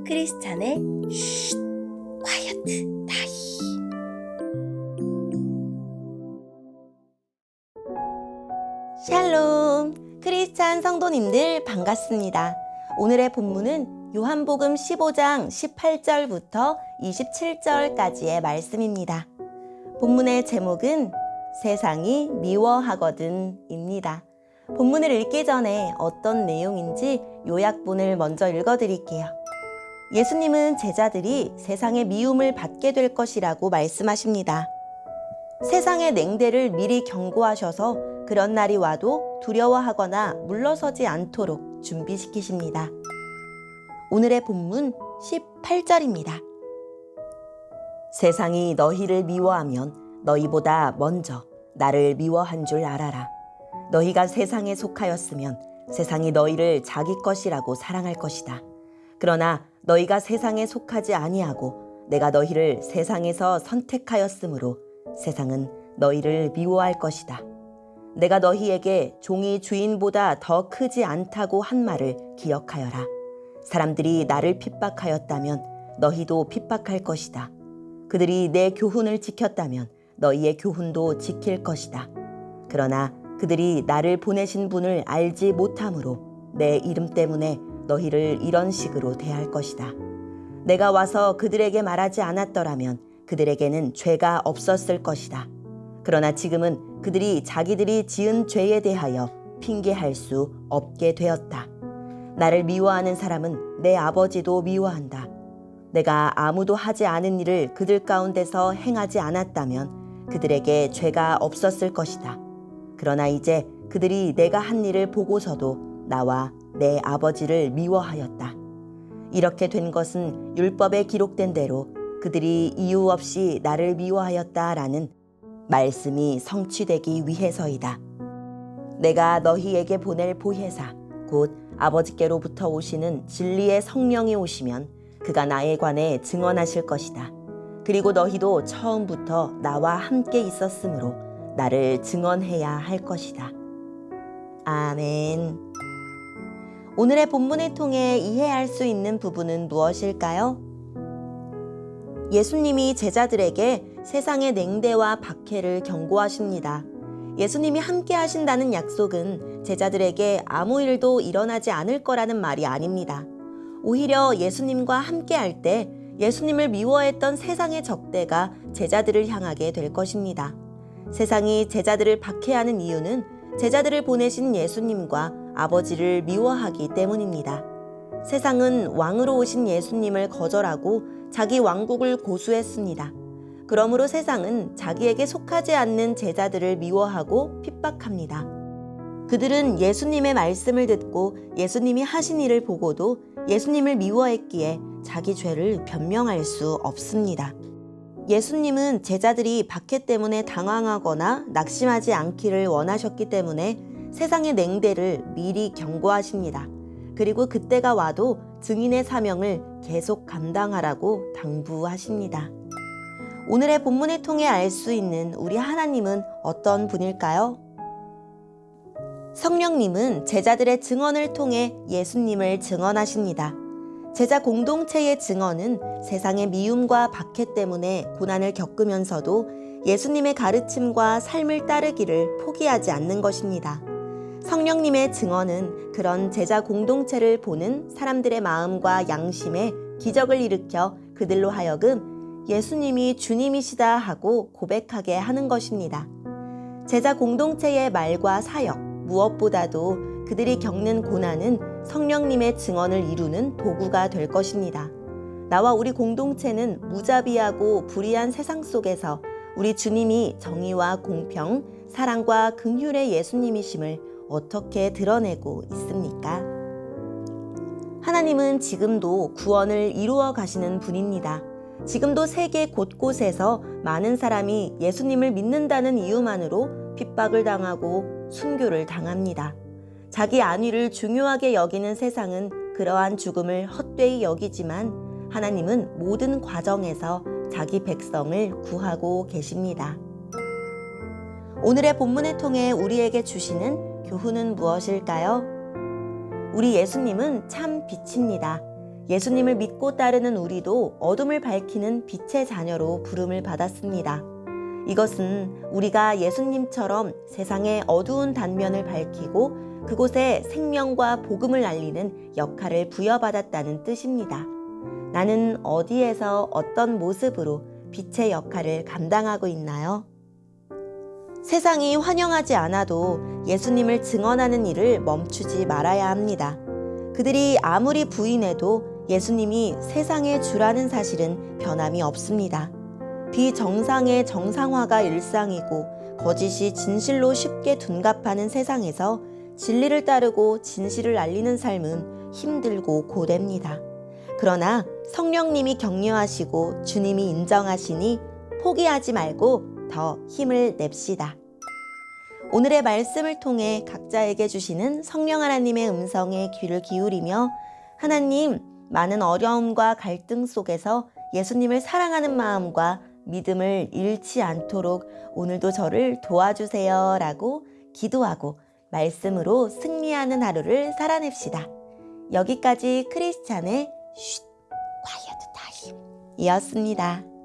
크리스찬의 쉿 콰이어트 타임. 샬롬, 크리스찬 성도님들 반갑습니다. 오늘의 본문은 요한복음 15장 18절부터 27절까지의 말씀입니다. 본문의 제목은 세상이 미워하거든입니다. 본문을 읽기 전에 어떤 내용인지 요약본을 먼저 읽어드릴게요. 예수님은 제자들이 세상의 미움을 받게 될 것이라고 말씀하십니다. 세상의 냉대를 미리 경고하셔서 그런 날이 와도 두려워하거나 물러서지 않도록 준비시키십니다. 오늘의 본문 18절입니다. 세상이 너희를 미워하면 너희보다 먼저 나를 미워한 줄 알아라. 너희가 세상에 속하였으면 세상이 너희를 자기 것이라고 사랑할 것이다. 그러나 너희가 세상에 속하지 아니하고 내가 너희를 세상에서 선택하였으므로 세상은 너희를 미워할 것이다. 내가 너희에게 종이 주인보다 더 크지 않다고 한 말을 기억하여라. 사람들이 나를 핍박하였다면 너희도 핍박할 것이다. 그들이 내 교훈을 지켰다면 너희의 교훈도 지킬 것이다. 그러나 그들이 나를 보내신 분을 알지 못함으로 내 이름 때문에 너희를 이런 식으로 대할 것이다. 내가 와서 그들에게 말하지 않았더라면 그들에게는 죄가 없었을 것이다. 그러나 지금은 그들이 자기들이 지은 죄에 대하여 핑계할 수 없게 되었다. 나를 미워하는 사람은 내 아버지도 미워한다. 내가 아무도 하지 않은 일을 그들 가운데서 행하지 않았다면 그들에게 죄가 없었을 것이다. 그러나 이제 그들이 내가 한 일을 보고서도 나와 내 아버지를 미워하였다. 이렇게 된 것은 율법에 기록된 대로 그들이 이유 없이 나를 미워하였다라는 말씀이 성취되기 위해서이다. 내가 너희에게 보낼 보혜사 곧 아버지께로부터 오시는 진리의 성령이 오시면 그가 나에 관해 증언하실 것이다. 그리고 너희도 처음부터 나와 함께 있었으므로 나를 증언해야 할 것이다. 아멘. 오늘의 본문을 통해 이해할 수 있는 부분은 무엇일까요? 예수님이 제자들에게 세상의 냉대와 박해를 경고하십니다. 예수님이 함께 하신다는 약속은 제자들에게 아무 일도 일어나지 않을 거라는 말이 아닙니다. 오히려 예수님과 함께 할 때 예수님을 미워했던 세상의 적대가 제자들을 향하게 될 것입니다. 세상이 제자들을 박해하는 이유는 제자들을 보내신 예수님과 아버지를 미워하기 때문입니다. 세상은 왕으로 오신 예수님을 거절하고 자기 왕국을 고수했습니다. 그러므로 세상은 자기에게 속하지 않는 제자들을 미워하고 핍박합니다. 그들은 예수님의 말씀을 듣고 예수님이 하신 일을 보고도 예수님을 미워했기에 자기 죄를 변명할 수 없습니다. 예수님은 제자들이 박해 때문에 당황하거나 낙심하지 않기를 원하셨기 때문에 세상의 냉대를 미리 경고하십니다. 그리고 그때가 와도 증인의 사명을 계속 감당하라고 당부하십니다. 오늘의 본문을 통해 알 수 있는 우리 하나님은 어떤 분일까요? 성령님은 제자들의 증언을 통해 예수님을 증언하십니다. 제자 공동체의 증언은 세상의 미움과 박해 때문에 고난을 겪으면서도 예수님의 가르침과 삶을 따르기를 포기하지 않는 것입니다. 성령님의 증언은 그런 제자 공동체를 보는 사람들의 마음과 양심에 기적을 일으켜 그들로 하여금 예수님이 주님이시다 하고 고백하게 하는 것입니다. 제자 공동체의 말과 사역, 무엇보다도 그들이 겪는 고난은 성령님의 증언을 이루는 도구가 될 것입니다. 나와 우리 공동체는 무자비하고 불의한 세상 속에서 우리 주님이 정의와 공평, 사랑과 긍휼의 예수님이심을 어떻게 드러내고 있습니까? 하나님은 지금도 구원을 이루어 가시는 분입니다. 지금도 세계 곳곳에서 많은 사람이 예수님을 믿는다는 이유만으로 핍박을 당하고 순교를 당합니다. 자기 안위를 중요하게 여기는 세상은 그러한 죽음을 헛되이 여기지만 하나님은 모든 과정에서 자기 백성을 구하고 계십니다. 오늘의 본문을 통해 우리에게 주시는 교훈은 무엇일까요? 우리 예수님은 참 빛입니다. 예수님을 믿고 따르는 우리도 어둠을 밝히는 빛의 자녀로 부름을 받았습니다. 이것은 우리가 예수님처럼 세상의 어두운 단면을 밝히고 그곳에 생명과 복음을 알리는 역할을 부여받았다는 뜻입니다. 나는 어디에서 어떤 모습으로 빛의 역할을 감당하고 있나요? 세상이 환영하지 않아도 예수님을 증언하는 일을 멈추지 말아야 합니다. 그들이 아무리 부인해도 예수님이 세상의 주라는 사실은 변함이 없습니다. 비정상의 정상화가 일상이고 거짓이 진실로 쉽게 둔갑하는 세상에서 진리를 따르고 진실을 알리는 삶은 힘들고 고됩니다. 그러나 성령님이 격려하시고 주님이 인정하시니 포기하지 말고 더 힘을 냅시다. 오늘의 말씀을 통해 각자에게 주시는 성령 하나님의 음성에 귀를 기울이며 하나님, 많은 어려움과 갈등 속에서 예수님을 사랑하는 마음과 믿음을 잃지 않도록 오늘도 저를 도와주세요 라고 기도하고 말씀으로 승리하는 하루를 살아냅시다. 여기까지 크리스찬의 쉿, quiet time 이었습니다.